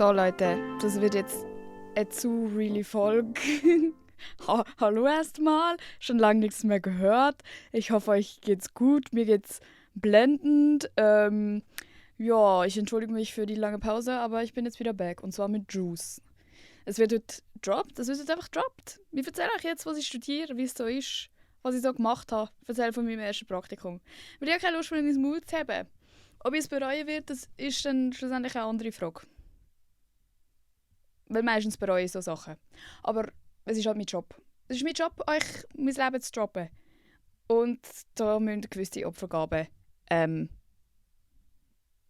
So Leute, das wird jetzt eine zu really Folge. Hallo erstmal, schon lange nichts mehr gehört. Ich hoffe, euch geht's gut, mir geht's blendend. Ja, ich entschuldige mich für die lange Pause, aber ich bin jetzt wieder back und zwar mit Juice. Es wird heute droppt, es wird jetzt einfach droppt. Ich erzähle euch jetzt, was ich studiere, wie es so ist, was ich so gemacht habe. Ich erzähle von meinem ersten Praktikum. Weil ich habe keine Lust mehr, ins Mut zu haben. Ob ich es bereuen wird, das ist dann schlussendlich eine andere Frage. Weil meistens bereue ich so Sachen. Aber es ist halt mein Job. Es ist mein Job, euch mein Leben zu droppen. Und da müssen gewisse Opfergaben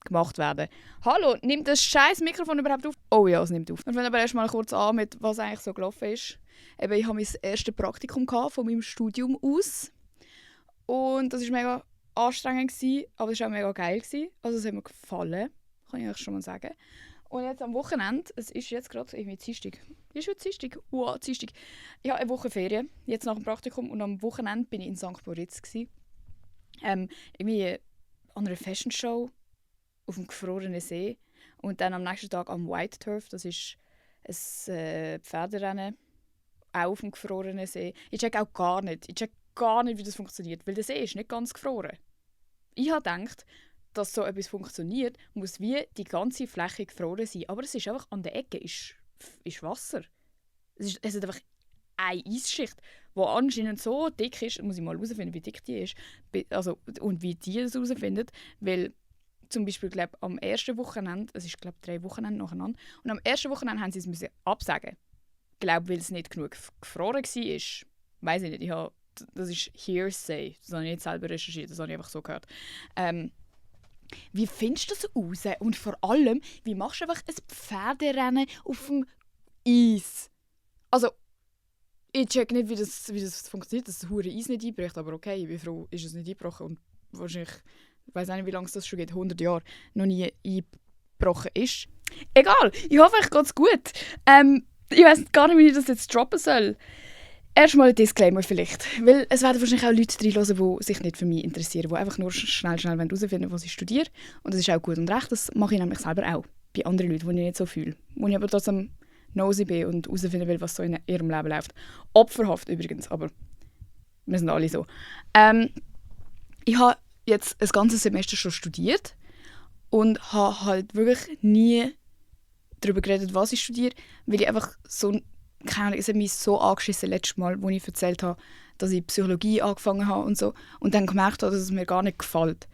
gemacht werden. Hallo, nimmt das scheiß Mikrofon überhaupt auf? Oh ja, es nimmt auf. Wir fangen aber erstmal kurz an mit, was eigentlich so gelaufen ist. Eben, ich hatte mein erstes Praktikum von meinem Studium aus. Und das war mega anstrengend, aber es war auch mega geil. Also es hat mir gefallen, kann ich euch schon mal sagen. Und jetzt am Wochenende, es ist jetzt gerade irgendwie Dienstag. Ist heute Dienstag? Wow, Dienstag. Ich habe eine Woche Ferien, jetzt nach dem Praktikum. Und am Wochenende bin ich in St. Moritz. Irgendwie an einer Fashion Show auf dem gefrorenen See. Und dann am nächsten Tag am White Turf, das ist ein Pferderennen, auch auf dem gefrorenen See. Ich check gar nicht, wie das funktioniert, weil der See ist nicht ganz gefroren. Ich habe gedacht, dass so etwas funktioniert, muss wie die ganze Fläche gefroren sein. Aber es ist einfach, an der Ecke ist Wasser. Es hat einfach eine Eisschicht, die anscheinend so dick ist. Muss ich mal herausfinden, wie dick die ist. Also, und wie die es herausfindet. Weil zum Beispiel glaub, am ersten Wochenende, es ist glaube 3 Wochenende nacheinander, und am ersten Wochenende haben sie es absagen. Ich glaube, weil es nicht genug gefroren war. Weiss ich nicht, das ist Hearsay. Das habe ich nicht selber recherchiert, das habe ich einfach so gehört. Wie findest du das raus? Und vor allem, wie machst du einfach ein Pferderennen auf dem Eis? Also, ich check nicht, wie das funktioniert, dass das hure Eis nicht einbricht, aber okay, ich bin froh, ist es nicht eingebrochen. Und wahrscheinlich, ich weiss auch nicht, wie lange es das schon geht, 100 Jahre, noch nie eingebrochen ist. Egal, ich hoffe, euch geht's gut. Ich weiss gar nicht, wie ich das jetzt droppen soll. Erstmal ein Disclaimer vielleicht, weil es werden wahrscheinlich auch Leute reinhören, die sich nicht für mich interessieren, die einfach nur schnell herausfinden wollen, was ich studiere. Und das ist auch gut und recht, das mache ich nämlich selber auch, bei anderen Leuten, die ich nicht so fühle. Wo ich aber trotzdem nosy bin und herausfinden will, was so in ihrem Leben läuft. Opferhaft übrigens, aber wir sind alle so. Ich habe jetzt ein ganzes Semester schon studiert und habe halt wirklich nie darüber geredet, was ich studiere, weil ich einfach so... Keine Ahnung, es hat mich so angeschissen letztes Mal, als ich erzählt habe, dass ich Psychologie angefangen habe und so. Und dann gemerkt habe, dass es mir gar nicht gefällt.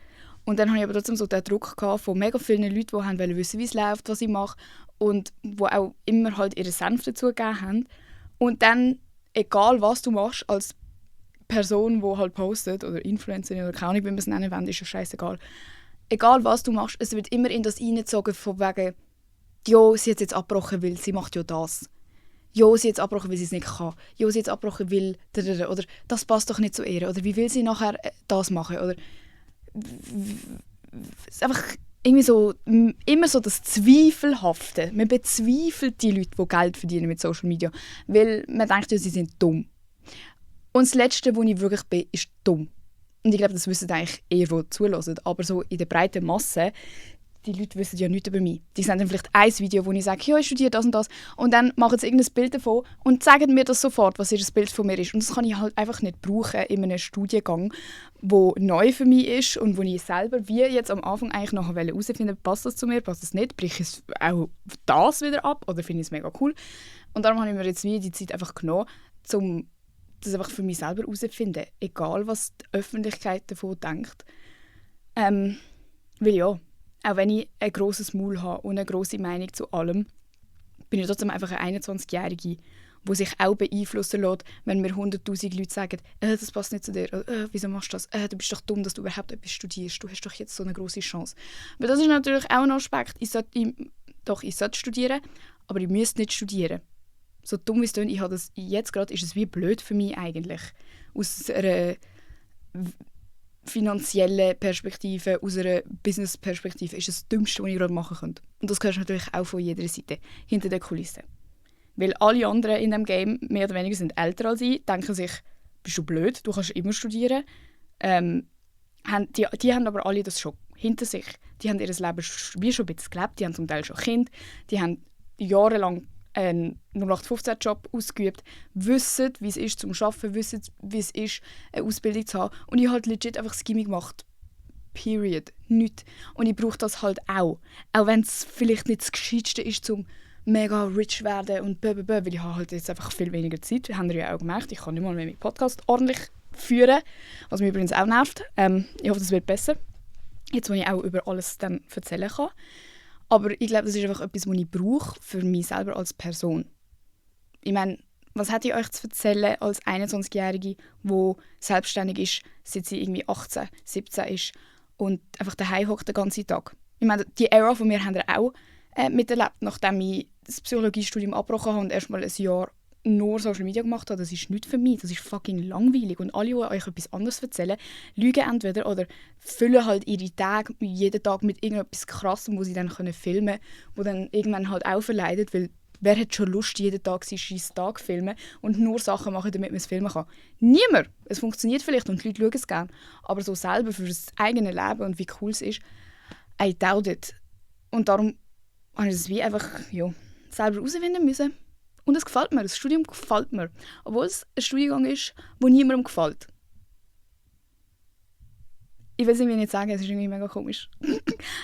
Und dann hatte ich aber trotzdem so den Druck von mega vielen Leuten, die wollen wissen, wie es läuft, was ich mache. Und die auch immer halt ihren Senf dazugegeben haben. Und dann, egal was du machst, als Person, die halt postet, oder Influencerin oder keine Ahnung, wie man es nennen will, ist ja scheißegal. Egal was du machst, es wird immer in das reingezogen von wegen, ja, sie hat jetzt abgebrochen, weil sie macht ja das. Ja, sie jetzt abgebrochen, weil sie es nicht kann. Ja, sie jetzt abgebrochen, weil... Oder das passt doch nicht zu ihr. Oder wie will sie nachher das machen? Oder... Es ist einfach irgendwie so... Immer so das Zweifelhafte. Man bezweifelt die Leute, die Geld verdienen mit Social Media. Weil man denkt ja, sie sind dumm. Und das Letzte, wo ich wirklich bin, ist dumm. Und ich glaube, das wissen eigentlich eher, die zuhören. Aber so in der breiten Masse... Die Leute wissen ja nichts über mich. Die sehen dann vielleicht ein Video, wo ich sage, ja, ich studiere das und das. Und dann machen sie irgendein Bild davon und sagen mir das sofort, was ihr Bild von mir ist. Und das kann ich halt einfach nicht brauchen in einem Studiengang, der neu für mich ist und wo ich selber, wie jetzt am Anfang eigentlich noch herausfinden, passt das zu mir, passt das nicht, breche ich auch das wieder ab oder finde ich es mega cool. Und darum habe ich mir jetzt wie die Zeit einfach genommen, um das einfach für mich selber herauszufinden. Egal, was die Öffentlichkeit davon denkt. Weil ja, auch wenn ich ein grosses Maul habe und eine grosse Meinung zu allem, bin ich trotzdem einfach eine 21-Jährige, die sich auch beeinflussen lässt, wenn mir 100'000 Leute sagen, das passt nicht zu dir, wieso machst du das, du bist doch dumm, dass du überhaupt etwas studierst, du hast doch jetzt so eine grosse Chance. Aber das ist natürlich auch ein Aspekt, ich sollte studieren, aber ich müsste nicht studieren. So dumm wie es klingt, jetzt gerade ist es wie blöd für mich eigentlich, aus einer finanzielle Perspektive, aus einer Business-Perspektive ist das Dümmste, was ich gerade machen könnte. Und das hörst du natürlich auch von jeder Seite, hinter der Kulisse. Weil alle anderen in diesem Game mehr oder weniger sind älter als ich, denken sich, bist du blöd, du kannst immer studieren. Die haben aber alle das schon hinter sich. Die haben ihr Leben wie schon ein bisschen gelebt, die haben zum Teil schon Kinder, die haben jahrelang einen 0815-Job ausgeübt, wissen, wie es ist zum Arbeiten, wissen, wie es ist, eine Ausbildung zu haben. Und ich habe halt legit einfach das Gimmi gemacht. Period. Nichts. Und ich brauche das halt auch. Auch wenn es vielleicht nicht das Gescheitste ist, zum mega rich werden und blablabla, weil ich habe halt jetzt einfach viel weniger Zeit. Das haben wir ja auch gemerkt. Ich kann nicht mal mehr meinen Podcast ordentlich führen, was mich übrigens auch nervt. Ich hoffe, das wird besser. Jetzt, wo ich auch über alles dann erzählen kann. Aber ich glaube, das ist einfach etwas, was ich brauche für mich selber als Person. Ich meine, was hätte ich euch zu erzählen als 21-Jährige, die selbstständig ist, seit sie irgendwie 18, 17 ist und einfach daheim hockt den ganzen Tag? Ich meine, die Ära von mir haben wir auch miterlebt, nachdem ich das Psychologiestudium abgebrochen habe und erst mal ein Jahr nur Social Media gemacht habe. Das ist nicht für mich, das ist fucking langweilig. Und alle, die euch etwas anderes erzählen, lügen entweder oder füllen halt ihre Tage jeden Tag mit irgendetwas Krassem, wo sie dann filmen können, wo dann irgendwann halt auch verleidet, weil wer hat schon Lust, jeden Tag seinen scheiß Tag zu filmen und nur Sachen machen, damit man es filmen kann? Niemand! Es funktioniert vielleicht und die Leute schauen es gerne, aber so selber für das eigene Leben und wie cool es ist, I doubt it. Und darum habe ich das wie einfach selber herausfinden müssen. Und es gefällt mir, das Studium gefällt mir. Obwohl es ein Studiengang ist, der niemandem gefällt. Ich will es irgendwie nicht sagen, es ist irgendwie mega komisch.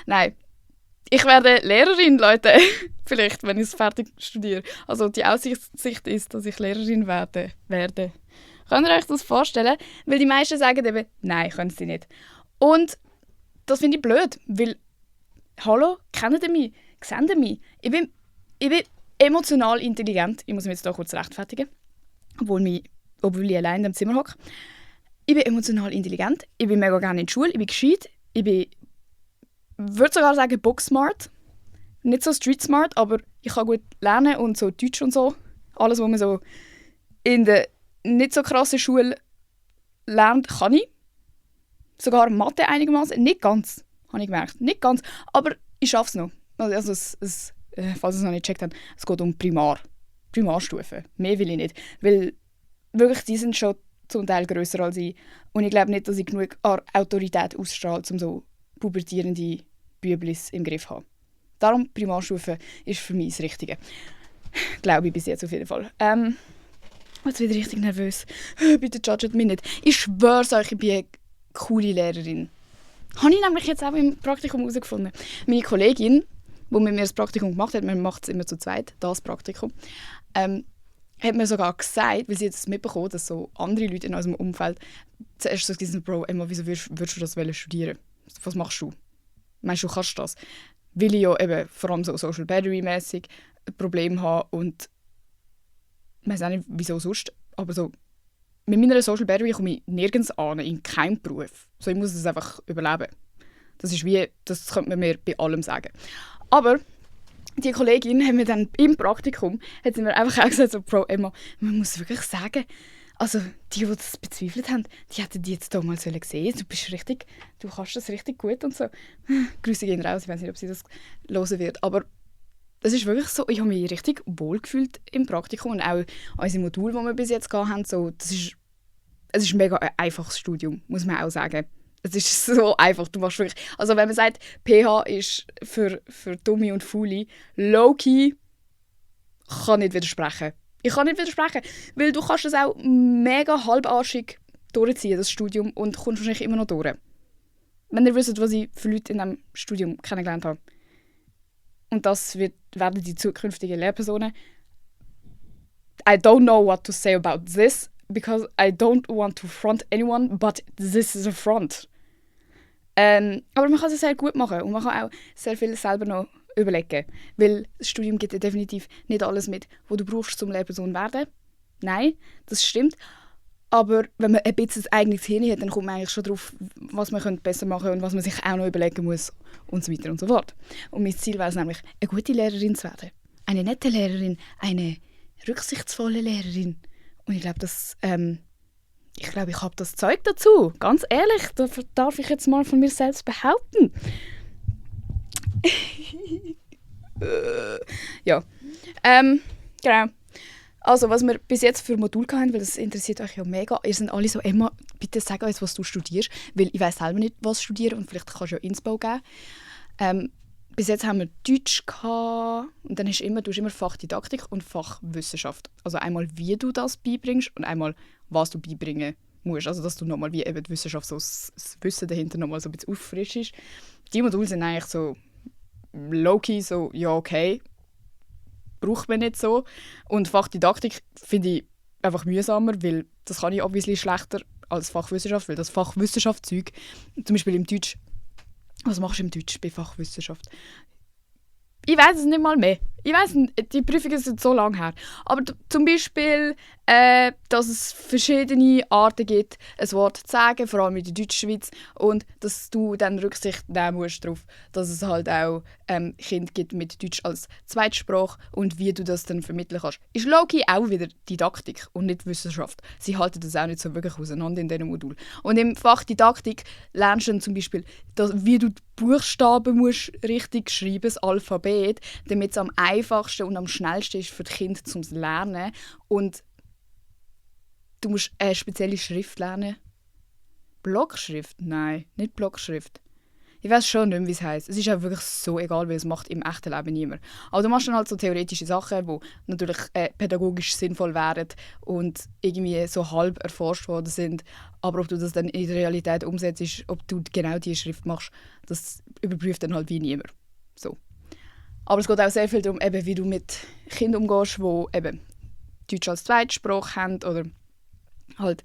Nein. Ich werde Lehrerin, Leute. Vielleicht, wenn ich es fertig studiere. Also die Aussicht ist, dass ich Lehrerin werde. Könnt ihr euch das vorstellen? Weil die meisten sagen eben, nein, können sie nicht. Und das finde ich blöd, weil, hallo, kennt ihr mich? Seht ihr mich? Ich bin emotional intelligent. Ich muss mich jetzt hier kurz rechtfertigen, obwohl ich allein im Zimmer hocke. Ich bin emotional intelligent. Ich bin mega gerne in der Schule. Ich bin gescheit. Ich würde sogar sagen book-smart. Nicht so street-smart, aber ich kann gut lernen und so Deutsch und so. Alles, was man so in der nicht so krassen Schule lernt, kann ich. Sogar Mathe einigermaßen. Nicht ganz, habe ich gemerkt. Nicht ganz, aber ich schaffe es noch. Also falls ihr es noch nicht gecheckt habt, es geht um Primarstufe. Mehr will ich nicht. Weil wirklich, die sind schon zum Teil grösser als ich. Und ich glaube nicht, dass ich genug Autorität ausstrahle, um so pubertierende Büblis im Griff zu haben. Darum, Primarstufe ist für mich das Richtige. Glaube ich bis jetzt auf jeden Fall. Jetzt wieder richtig nervös. Bitte judget mich nicht. Ich schwöre euch, ich bin eine coole Lehrerin. Habe ich nämlich jetzt auch im Praktikum herausgefunden. Meine Kollegin, die mit mir das Praktikum gemacht hat, man macht es immer zu zweit, das Praktikum, hat mir sogar gesagt, weil sie jetzt mitbekommen, dass so andere Leute in unserem Umfeld zuerst so gesagt haben, Bro, Emma, wieso würdest du das studieren? Was machst du? Meinst du, kannst das? Weil ich ja eben vor allem so Social Battery-mässig ein Problem habe und ich weiß auch nicht, wieso sonst, aber so mit meiner Social Battery komme ich nirgends an, in keinem Beruf. So, ich muss das einfach überleben. Das könnte man mir bei allem sagen. Aber die Kollegin hat mir dann im Praktikum hat sie mir einfach auch gesagt, so, Bro, Emma, man muss wirklich sagen, also die das bezweifelt haben, die hätten die jetzt hier mal sehen sollen. Du kannst das richtig gut und so. Grüße gehen raus, ich weiß nicht, ob sie das hören wird, aber das ist wirklich so, ich habe mich richtig wohl gefühlt im Praktikum und auch unsere Module, die wir bis jetzt hatten, so, es ist ein mega einfaches Studium, muss man auch sagen. Es ist so einfach, du machst wirklich, also wenn man sagt, PH ist für Dumme und Faule, low-key, kann nicht widersprechen. Ich kann nicht widersprechen, weil du kannst das auch mega halbarschig durchziehen, das Studium, und kommst wahrscheinlich immer noch durch. Wenn ihr wisst, was ich für Leute in diesem Studium kennengelernt habe. Und das werden die zukünftigen Lehrpersonen. I don't know what to say about this, because I don't want to front anyone, but this is a front. Aber man kann es sehr gut machen und man kann auch sehr viel selber noch überlegen. Weil das Studium gibt dir definitiv nicht alles mit, was du brauchst, um Lehrperson zu werden. Nein, das stimmt. Aber wenn man ein bisschen ein eigenes Hirn hat, dann kommt man eigentlich schon darauf, was man besser machen könnte und was man sich auch noch überlegen muss und so weiter und so fort. Und mein Ziel wäre es nämlich, eine gute Lehrerin zu werden. Eine nette Lehrerin, eine rücksichtsvolle Lehrerin. Und ich glaube, ich habe das Zeug dazu. Ganz ehrlich, das darf ich jetzt mal von mir selbst behaupten. Ja. Genau. Also, was wir bis jetzt für Modul hatten, weil das interessiert euch ja mega. Ihr seid alle so, Emma, bitte sag uns, was du studierst, weil ich weiß selber nicht, was ich studiere und vielleicht kannst du ja Inspo geben. Bis jetzt haben wir Deutsch gehabt, und dann du hast immer Fachdidaktik und Fachwissenschaft. Also einmal, wie du das beibringst und einmal, was du beibringen musst. Also dass du nochmal wie eben die Wissenschaft, so das Wissen dahinter nochmal so ein bisschen auffrischst. Die Module sind eigentlich so low-key, so ja okay, braucht man nicht so. Und Fachdidaktik finde ich einfach mühsamer, weil das kann ich obviously schlechter als Fachwissenschaft, weil das Fachwissenschaftszeug, zum Beispiel im Deutsch, was machst du im Deutsch bei Fachwissenschaft? Ich weiß es nicht mal mehr. Ich weiß nicht, die Prüfungen sind so lange her. Aber zum Beispiel, dass es verschiedene Arten gibt, ein Wort zu sagen, vor allem in der Deutschschweiz, und dass du dann Rücksicht nehmen musst darauf, dass es halt auch Kinder gibt mit Deutsch als Zweitsprache und wie du das dann vermitteln kannst. Ist low-key auch wieder Didaktik und nicht Wissenschaft. Sie halten das auch nicht so wirklich auseinander in diesem Modul. Und im Fach Didaktik lernst du dann zum Beispiel, wie du die Buchstaben musst richtig schreiben, das Alphabet, damit es am einfachsten und am schnellsten ist für die Kinder zum Lernen. Und du musst eine spezielle Schrift lernen. Blockschrift? Nein, nicht Blockschrift. Ich weiß schon nicht mehr, wie es heisst. Es ist auch wirklich so egal, weil es macht im echten Leben niemand. Aber du machst dann halt so theoretische Sachen, die natürlich pädagogisch sinnvoll wären und irgendwie so halb erforscht worden sind. Aber ob du das dann in der Realität umsetzt, ob du genau diese Schrift machst, das überprüft dann halt wie niemand. So. Aber es geht auch sehr viel darum, eben, wie du mit Kindern umgehst, die eben Deutsch als Zweitsprache haben oder halt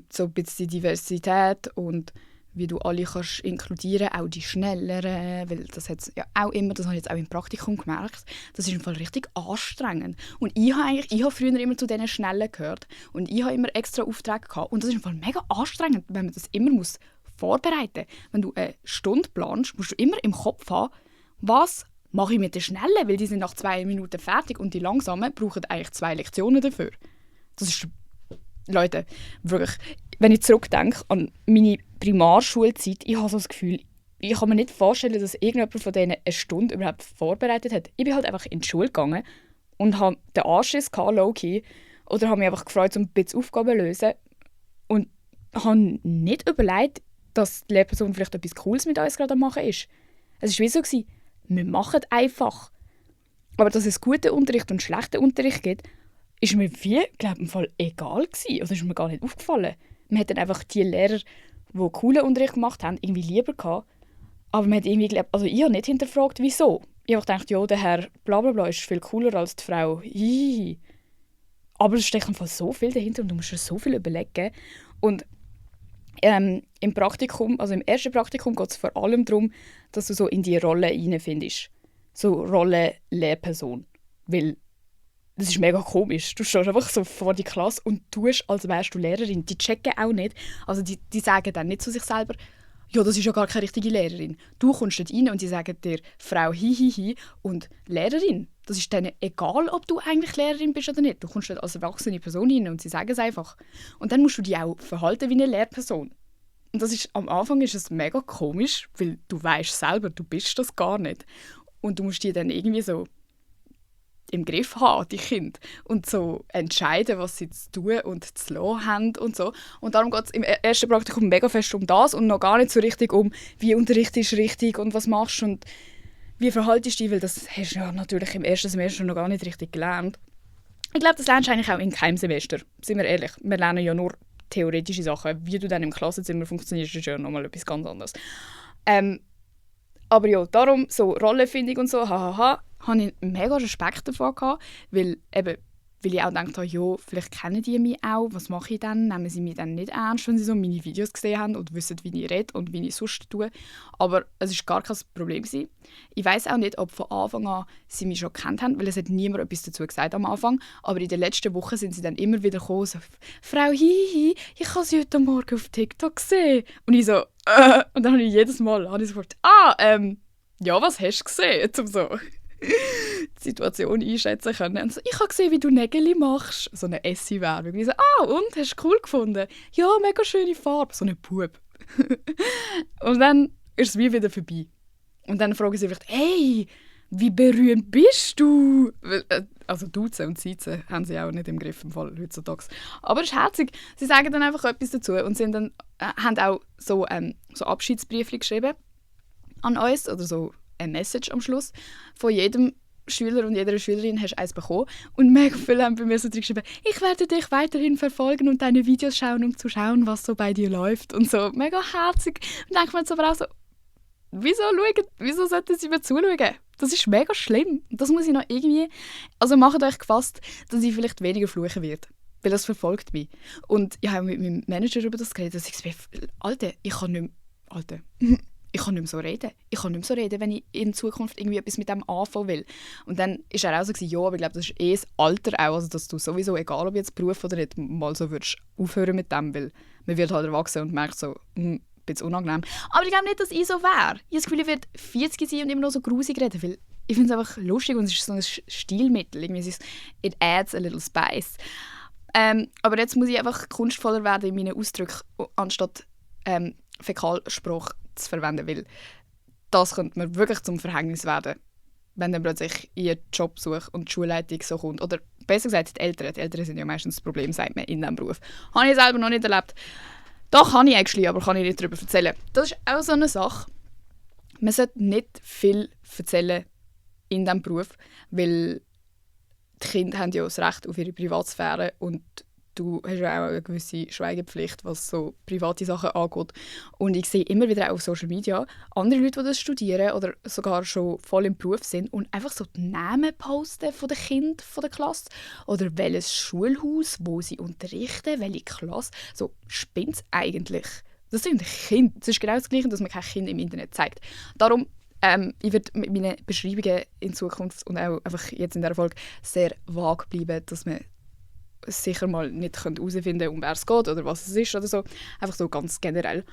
so ein bisschen Diversität und wie du alle kannst inkludieren, auch die Schnelleren, weil das hat ja auch immer, das habe ich jetzt auch im Praktikum gemerkt, das ist im Fall richtig anstrengend. Und ich habe früher immer zu diesen Schnellen gehört und ich habe immer extra Aufträge gehabt und das ist im Fall mega anstrengend, wenn man das immer muss vorbereiten muss. Wenn du eine Stunde planst, musst du immer im Kopf haben, was mache ich mit den Schnellen, weil die sind nach 2 Minuten fertig und die Langsamen brauchen eigentlich 2 Lektionen dafür. Das ist, Leute, wirklich, wenn ich zurückdenke an meine Primarschulzeit, ich habe so das Gefühl, ich kann mir nicht vorstellen, dass irgendjemand von denen eine Stunde überhaupt vorbereitet hat. Ich bin halt einfach in die Schule gegangen und habe den Anschiss gehabt, low-key, oder habe mich einfach gefreut, um ein bisschen Aufgaben zu lösen und habe nicht überlegt, dass die Lehrperson vielleicht etwas Cooles mit uns gerade am machen ist. Es war wie so, wir machen einfach. Aber dass es guten Unterricht und schlechten Unterricht gibt, ist mir im Fall egal gewesen. Oder ist mir gar nicht aufgefallen. Man hat dann einfach die Lehrer, die coolen Unterricht gemacht haben, irgendwie lieber gehabt. Aber man hat irgendwie, also ich habe nicht hinterfragt, wieso. Ich habe gedacht, ja, der Herr Blablabla ist viel cooler als die Frau. Hihihi. Aber es steckt einfach so viel dahinter und du musst dir so viel überlegen. Und im Praktikum, also im ersten Praktikum geht es vor allem darum, dass du so in die Rolle hineinfindest. So Rolle Lehrperson. Weil das ist mega komisch. Du stehst einfach so vor die Klasse und tust, als wärst du Lehrerin. Die checken auch nicht. Also die sagen dann nicht zu sich selber, ja, das ist ja gar keine richtige Lehrerin. Du kommst dort rein und sie sagen dir Frau Hihihi und Lehrerin. Das ist denen egal, ob du eigentlich Lehrerin bist oder nicht. Du kommst dort als erwachsene Person rein und sie sagen es einfach. Und dann musst du dich auch verhalten wie eine Lehrperson. Und am Anfang ist es mega komisch, weil du weißt selber, du bist das gar nicht. Und du musst dich dann irgendwie so im Griff haben, die Kinder. Und so entscheiden, was sie zu tun und zu lassen haben und so. Und darum geht es im ersten Praktikum mega fest um das und noch gar nicht so richtig um, wie unterrichtest du richtig und was machst du und wie verhaltest du dich, weil das hast du ja natürlich im ersten Semester noch gar nicht richtig gelernt. Ich glaube, das lernst du eigentlich auch in keinem Semester. Sind wir ehrlich, wir lernen ja nur theoretische Sachen. Wie du dann im Klassenzimmer funktionierst, ist ja nochmal etwas ganz anderes. Aber ja, darum, so Rollenfindung und so, habe ich mega Respekt davor gehabt, weil ich auch gedacht habe, ja, vielleicht kennen die mich auch, was mache ich dann? Nehmen sie mich dann nicht ernst, wenn sie so meine Videos gesehen haben und wissen, wie ich rede und wie ich sonst tue. Aber es war gar kein Problem gewesen. Ich weiss auch nicht, ob von Anfang an sie mich schon gekannt haben, weil es hat niemand etwas dazu gesagt am Anfang. Aber in den letzten Wochen sind sie dann immer wieder gekommen, so, «Frau Hihi, ich habe sie heute Morgen auf TikTok gesehen.» Und ich so, Und dann habe ich jedes Mal sofort, ja, was hast du gesehen? Um so die Situation einschätzen können. Und so, ich habe gesehen, wie du Nägel machst. So eine Essi-Werbung. Und ich so, und? Hast du cool gefunden? Ja, mega schöne Farbe. So ein Bub. Und dann ist es wie wieder vorbei. Und dann fragen sie vielleicht, hey, wie berühmt bist du? Also Duzen und Siezen haben sie auch nicht im Griff im Fall heutzutage. Aber es ist herzig. Sie sagen dann einfach etwas dazu und sind dann, haben auch so Abschiedsbriefe geschrieben an uns oder so eine Message am Schluss. Von jedem Schüler und jeder Schülerin hast du eins bekommen. Und mega viele haben bei mir so geschrieben, ich werde dich weiterhin verfolgen und deine Videos schauen, um zu schauen, was so bei dir läuft. Und so mega herzig. Und denkt man jetzt aber auch so, wieso sollten sie mir zuschauen? Das ist mega schlimm. Das muss ich noch irgendwie... Also macht euch gefasst, dass ich vielleicht weniger fluchen werde. Weil das verfolgt mich. Und ich habe mit meinem Manager über das geredet, dass ich gesagt habe, Alter, ich kann nicht mehr so reden. Ich kann nicht mehr so reden, wenn ich in Zukunft irgendwie etwas mit dem anfangen will. Und dann war er auch so, ja, aber ich glaube, das ist das Alter auch, also dass du sowieso, egal ob jetzt Beruf oder nicht, mal so würdest aufhören mit dem, weil man wird halt erwachsen und merkt so, ein bisschen unangenehm. Aber ich glaube nicht, dass ich so wäre. Ich habe das Gefühl, ich werde 40 sein und immer noch so grusig reden, weil ich finde es einfach lustig und es ist so ein Stilmittel. Irgendwie it adds a little spice. Aber jetzt muss ich einfach kunstvoller werden in meinen Ausdrücken, anstatt Fäkalspruch zu verwenden, weil das könnte mir wirklich zum Verhängnis werden, wenn dann plötzlich ich einen Job suche und die Schulleitung so kommt. Oder besser gesagt, die Eltern. Die Eltern sind ja meistens das Problem, sagt man, in diesem Beruf. Habe ich selber noch nicht erlebt. Doch, kann ich eigentlich, aber kann ich nicht darüber erzählen. Das ist auch so eine Sache. Man sollte nicht viel erzählen in diesem Beruf, weil die Kinder haben ja das Recht auf ihre Privatsphäre und du hast ja auch eine gewisse Schweigepflicht, was so private Sachen angeht. Und ich sehe immer wieder auf Social Media andere Leute, die das studieren oder sogar schon voll im Beruf sind und einfach so die Namen posten von den Kindern von der Klasse oder welches Schulhaus, wo sie unterrichten, welche Klasse. So, spinnt es eigentlich? Das sind Kinder. Das ist genau das Gleiche, dass man kein Kind im Internet zeigt. Darum ich werde mit meinen Beschreibungen in Zukunft und auch einfach jetzt in dieser Folge sehr vage bleiben, dass man sicher mal nicht herausfinden können, um wer es geht oder was es ist oder so. Einfach so ganz generell.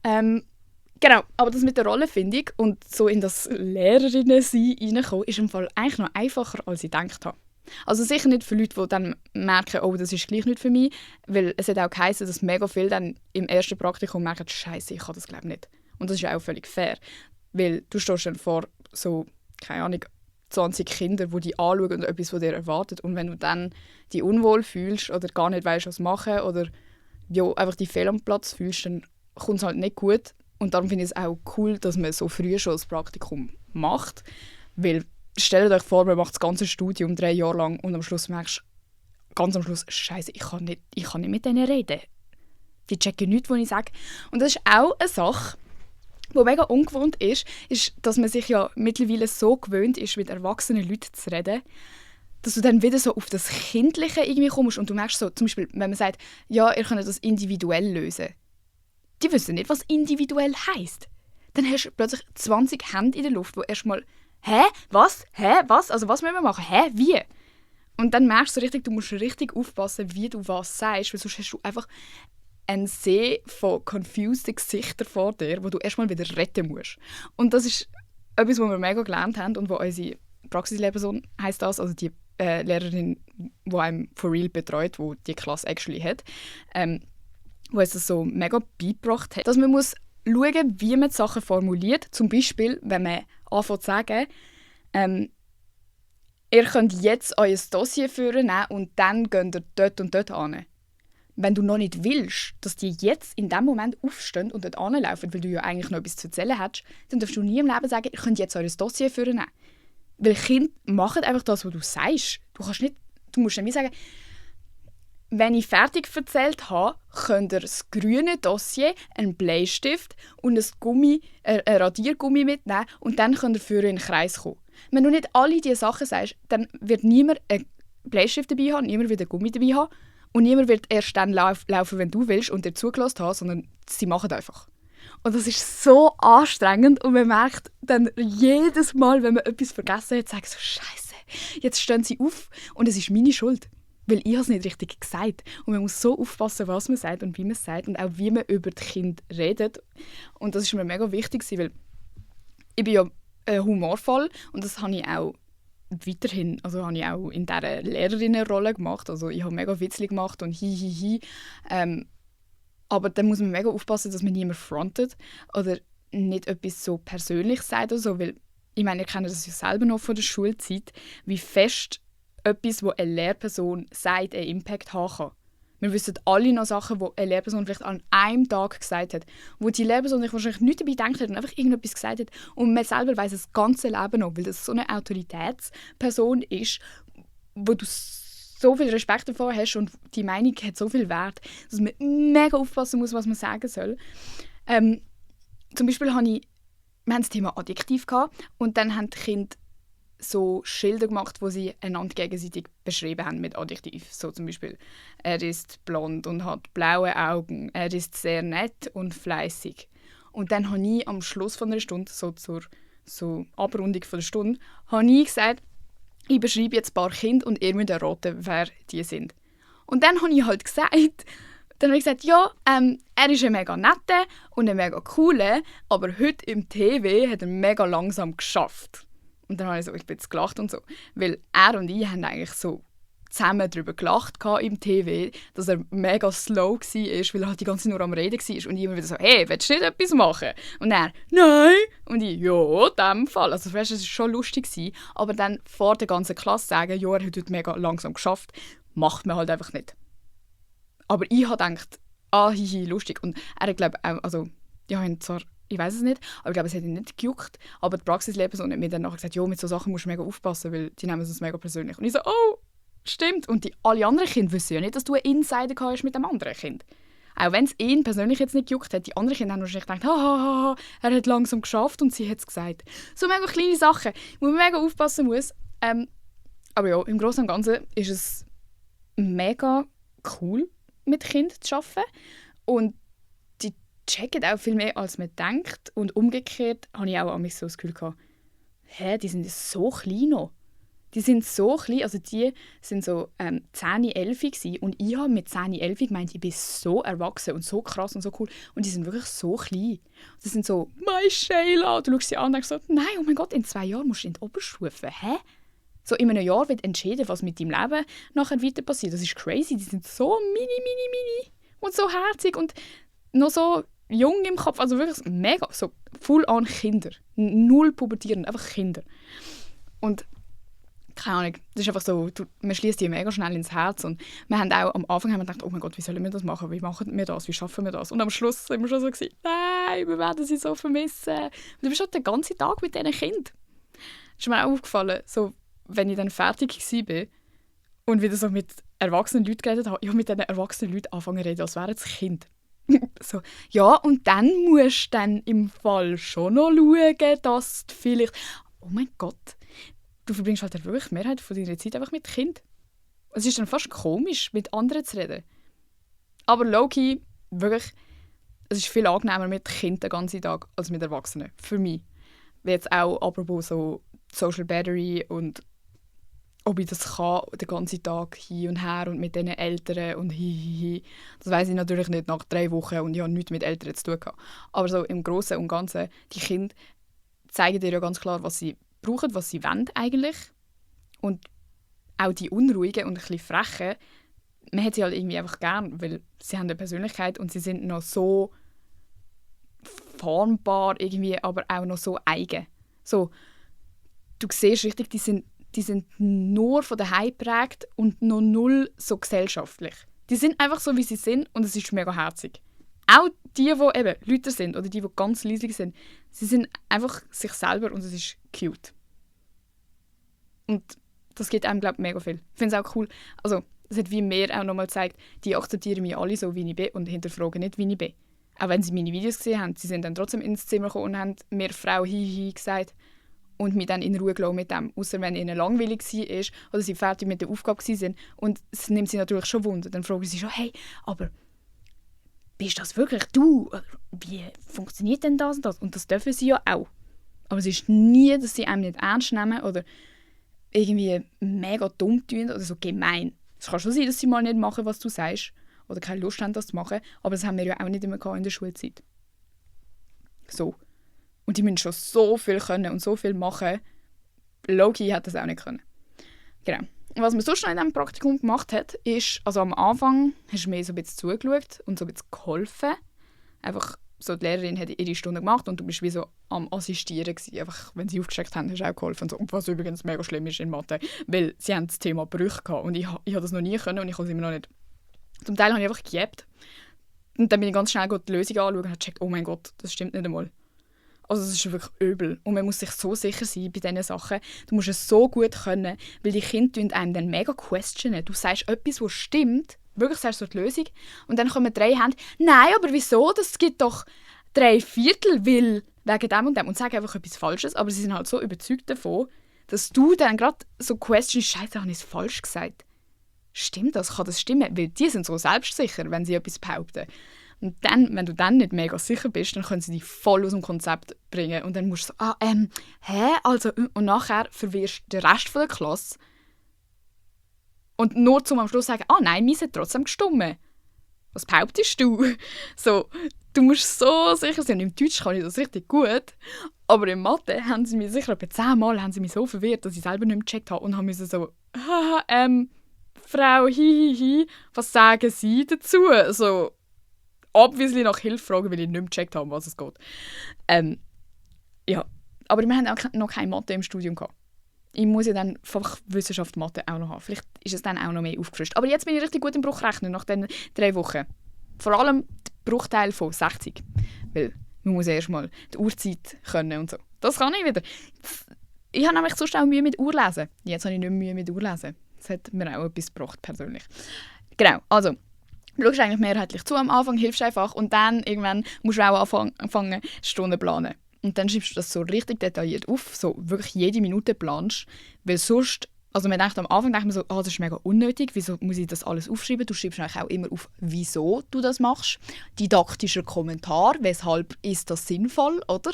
Genau, aber das mit der Rollenfindung und so in das Lehrerinnen-Sein reinkommen, ist im Fall eigentlich noch einfacher, als ich gedacht habe. Also sicher nicht für Leute, die dann merken, oh, das ist gleich nicht für mich, weil es hat auch geheißen, dass mega viele dann im ersten Praktikum merken, Scheiße, ich kann das glaube nicht. Und das ist ja auch völlig fair. Weil du stehst dann vor so, keine Ahnung, 20 Kindern, die dich anschauen und etwas von dir erwartet. Und wenn du dann dich unwohl fühlst oder gar nicht weißt, was machen oder ja, einfach dich fehl am Platz fühlst, dann kommt es halt nicht gut. Und darum finde ich es auch cool, dass man so früh schon das Praktikum macht. Weil stellt euch vor, man macht das ganze Studium 3 Jahre lang und am Schluss merkst du, ganz am Schluss, Scheiße, ich kann nicht mit denen reden. Die checken nichts, was ich sage. Und das ist auch eine Sache, was mega ungewohnt ist, dass man sich ja mittlerweile so gewöhnt ist, mit erwachsenen Leuten zu reden, dass du dann wieder so auf das Kindliche irgendwie kommst und du merkst so, zum Beispiel, wenn man sagt, ja, ihr könnt das individuell lösen. Die wissen nicht, was individuell heisst. Dann hast du plötzlich 20 Hände in der Luft, wo erstmal, hä? Was? Also was müssen wir machen? Hä? Wie? Und dann merkst du richtig, du musst richtig aufpassen, wie du was sagst, weil sonst hast du einfach ein See von confused Gesichtern vor dir, wo du erstmal wieder retten musst. Und das ist etwas, was wir mega gelernt haben und wo unsere Praxislehrperson heisst das, also die Lehrerin, die einem for real betreut, die die Klasse actually hat, wo uns das so mega beigebracht hat, dass man muss schauen, wie man die Sachen formuliert. Zum Beispiel, wenn man anfängt zu sagen, ihr könnt jetzt euer Dossier führen und dann geht ihr dort und dort hin. Wenn du noch nicht willst, dass die jetzt in dem Moment aufstehen und dort hinlaufen, weil du ja eigentlich noch etwas zu erzählen hast, dann darfst du nie im Leben sagen, ihr könnt jetzt euer Dossier führen. Weil Kinder machen einfach das, was du sagst. Du musst nicht sagen, wenn ich fertig erzählt habe, könnt ihr das grüne Dossier, einen Bleistift und ein Radiergummi mitnehmen und dann könnt ihr für in den Kreis kommen. Wenn du nicht alle diese Sachen sagst, dann wird niemand einen Bleistift dabei haben, niemand wird einen Gummi dabei haben. Und niemand wird erst dann laufen, wenn du willst und dir zugelassen hast, sondern sie machen einfach. Und das ist so anstrengend und man merkt dann jedes Mal, wenn man etwas vergessen hat, sagt so, Scheiße, jetzt stehen sie auf und es ist meine Schuld, weil ich es nicht richtig gesagt habe. Und man muss so aufpassen, was man sagt und wie man es sagt und auch wie man über das Kind redet. Und das ist mir mega wichtig, weil ich bin ja humorvoll und das habe ich auch weiterhin, also habe ich auch in dieser Lehrerinnenrolle gemacht, also ich habe mega Witzli gemacht und hi. Aber dann muss man mega aufpassen, dass man niemand frontet oder nicht etwas so Persönliches sagt oder so, weil ich meine, ihr kennt das ja selber noch von der Schulzeit, wie fest etwas, was eine Lehrperson sagt, einen Impact haben kann. Wir wissen alle noch Sachen, die eine Lehrperson vielleicht an einem Tag gesagt hat, wo die Lehrperson sich wahrscheinlich nicht dabei gedacht hat und einfach irgendetwas gesagt hat und man selber weiss das ganze Leben noch, weil das so eine Autoritätsperson ist, wo du so viel Respekt davor hast und die Meinung hat so viel Wert, dass man mega aufpassen muss, was man sagen soll. Zum Beispiel wir hatten das Thema Adjektiv und dann haben die Kinder so Schilder gemacht, wo sie einander gegenseitig beschrieben haben mit Adjektiv. So zum Beispiel, er ist blond und hat blaue Augen, er ist sehr nett und fleißig. Und dann habe ich am Schluss von einer Stunde, so zur Abrundung von der Stunde, habe ich gesagt, ich beschreibe jetzt ein paar Kinder und ihr müsst erraten, wer die sind. Und dann habe ich halt gesagt, ja, er ist ein mega netter und ein mega cooler, aber heute im TV hat er mega langsam geschafft. Und dann habe ich so, ich bin jetzt gelacht und so. Weil er und ich haben eigentlich so zusammen darüber gelacht im TV, dass er mega slow war, weil er halt die ganze Zeit nur am Reden war. Und ich immer wieder so, hey, willst du nicht etwas machen? Und er, nein. Und ich, ja, in dem Fall. Also weißt, es war schon lustig, aber dann vor der ganzen Klasse sagen, ja, er hat heute mega langsam geschafft, macht man halt einfach nicht. Aber ich habe gedacht, hihi, lustig. Und er hat, glaube ich, also, ja, zwar, ich weiß es nicht, aber ich glaube, es hat ihn nicht gejuckt. Aber die Praxislehrerin hat mir dann nachher gesagt, ja, mit so Sachen musst du mega aufpassen, weil die nehmen es mega persönlich. Und ich so, oh, stimmt. Und alle anderen Kinder wissen ja nicht, dass du einen Insider hast mit dem anderen Kind. Auch wenn es ihn persönlich jetzt nicht gejuckt hat, die anderen Kinder haben wahrscheinlich gedacht, ha, er hat langsam geschafft und sie hat es gesagt. So mega kleine Sachen, wo man mega aufpassen muss. Aber ja, im Großen und Ganzen ist es mega cool, mit Kindern zu arbeiten. Und die checken auch viel mehr, als man denkt. Und umgekehrt habe ich auch an mich so das Gefühl gehabt, die sind so klein noch. Die sind so klein, also die sind so 10, 11 gewesen. Und ich habe mit 10, 11 gemeint, ich bin so erwachsen und so krass und so cool. Und die sind wirklich so klein. Die sind so, «My Sheila!» Du schaust sie an und denkst so, «Nein, oh mein Gott, in 2 Jahren musst du in die Oberstufe.» Hä? So in einem Jahr wird entschieden, was mit deinem Leben nachher weiter passiert. Das ist crazy. Die sind so mini und so herzig und noch so jung im Kopf. Also wirklich mega, so full an Kinder. Null pubertierend, einfach Kinder. Und keine Ahnung, das ist einfach so, man schließt die mega schnell ins Herz. Und wir haben auch am Anfang gedacht, oh mein Gott, wie sollen wir das machen? Wie machen wir das? Wie schaffen wir das? Und am Schluss sind wir schon so gewesen, nein, wir werden sie so vermissen. Und du bist halt den ganzen Tag mit diesen Kindern. Das ist mir auch aufgefallen, so, wenn ich dann fertig war und wieder so mit erwachsenen Leuten geredet habe, ich habe mit diesen erwachsenen Leuten angefangen zu reden, als wären es Kinder. So, ja, und dann musst du dann im Fall schon noch schauen, dass du vielleicht... Oh mein Gott, du verbringst halt wirklich die Mehrheit von deiner Zeit einfach mit Kindern. Es ist dann fast komisch, mit anderen zu reden. Aber low-key, wirklich, es ist viel angenehmer mit Kindern den ganzen Tag als mit Erwachsenen. Für mich. Wie jetzt auch apropos so Social Battery und ob ich das kann, den ganzen Tag hin und her und mit diesen Eltern und hi. Das weiss ich natürlich nicht nach 3 Wochen und ich habe nichts mit Eltern zu tun gehabt. Aber so im Großen und Ganzen, die Kinder zeigen dir ja ganz klar, was sie brauchen, was sie wollen eigentlich. Und auch die Unruhigen und ein bisschen Frechen, man hat sie halt irgendwie einfach gern, weil sie haben eine Persönlichkeit und sie sind noch so formbar irgendwie, aber auch noch so eigen. So, du siehst richtig, die sind nur von daheim geprägt und noch null so gesellschaftlich. Die sind einfach so, wie sie sind und es ist mega herzig. Auch die eben Leute sind oder die ganz leise sind, sie sind einfach sich selber und es ist cute. Und das gibt einem, glaube ich, mega viel. Ich finde es auch cool. Also, es hat wie mir auch nochmal gezeigt, die akzeptieren mich alle so, wie ich bin und hinterfragen nicht, wie ich bin. Auch wenn sie meine Videos gesehen haben, sie sind dann trotzdem ins Zimmer gekommen und haben mir «Frau Hihi» gesagt und mich dann in Ruhe gelassen mit dem. Ausser wenn ihnen langweilig war oder sie fertig mit der Aufgabe waren. Und es nimmt sie natürlich schon Wunder. Dann fragen sie schon, «Hey, aber bist das wirklich du? Wie funktioniert denn das und das?» Und das dürfen sie ja auch. Aber es ist nie, dass sie einem nicht ernst nehmen oder irgendwie mega dumm tun oder so gemein. Es kann schon sein, dass sie mal nicht machen, was du sagst oder keine Lust haben, das zu machen, aber das haben wir ja auch nicht immer in der Schulzeit. So. Und die müssen schon so viel können und so viel machen. Loki hat das auch nicht können. Genau. Und was man sonst noch in diesem Praktikum gemacht hat, ist, also am Anfang hast du mir so ein bisschen zugeschaut und so ein bisschen geholfen. Einfach so die Lehrerin hat ihre Stunde gemacht und du bist wie so am Assistieren gewesen. Einfach, wenn sie aufgecheckt haben, hast du auch geholfen. So, was übrigens mega schlimm ist in Mathe, weil sie haben das Thema Brüche gehabt und ich habe das noch nie können und ich kann es immer noch nicht. Zum Teil habe ich einfach gejebt. Und dann bin ich ganz schnell die Lösung anschauen und habe gecheckt, oh mein Gott, das stimmt nicht einmal. Also es ist wirklich übel. Und man muss sich so sicher sein bei diesen Sachen. Du musst es so gut können, weil die Kinder einem dann mega questionen. Du sagst etwas, was stimmt, wirklich sagst du die Lösung, und dann kommen 3 Hände, nein, aber wieso? Das gibt doch 3/4, weil wegen dem und dem. Und sagen einfach etwas Falsches, aber sie sind halt so überzeugt davon, dass du dann gerade so questionst, Scheiße, habe ich es falsch gesagt? Stimmt das? Kann das stimmen? Weil die sind so selbstsicher, wenn sie etwas behaupten. Und dann, wenn du dann nicht mega sicher bist, dann können sie dich voll aus dem Konzept bringen. Und dann musst du so, also, und nachher verwirrst du den Rest der Klasse. Und nur zum am Schluss sagen, nein, wir sind trotzdem gestummen. Was behauptest du? So, du musst so sicher sein. Und im Deutsch kann ich das richtig gut. Aber in Mathe haben sie mich sicher etwa 10 Mal haben sie mich so verwirrt, dass ich selber nicht mehr gecheckt habe. Und haben müssen so, Frau, hihihi, was sagen Sie dazu? So, obviously nach Hilfe fragen, weil ich nicht mehr gecheckt habe, um was es geht. Ja, aber wir haben auch noch keine Mathe im Studium gehabt. Ich muss ja dann Fachwissenschaft Mathe auch noch haben. Vielleicht ist es dann auch noch mehr aufgefrischt. Aber jetzt bin ich richtig gut im Bruchrechnen nach diesen 3 Wochen. Vor allem der Bruchteil von 60. Weil man muss erst mal die Uhrzeit können und so. Das kann ich wieder. Ich habe nämlich sonst auch Mühe mit Urlesen. Jetzt habe ich nicht mehr Mühe mit Urlesen. Das hat mir auch etwas gebracht, persönlich. Genau, also du schaust eigentlich mehrheitlich zu am Anfang, hilfst einfach und dann irgendwann musst du auch anfangen Stunden planen. Und dann schreibst du das so richtig detailliert auf, so wirklich jede Minute planst, weil sonst, also man denkt am Anfang denkt man so, das ist mega unnötig, wieso muss ich das alles aufschreiben? Du schreibst eigentlich auch immer auf, wieso du das machst. Didaktischer Kommentar, weshalb ist das sinnvoll, oder?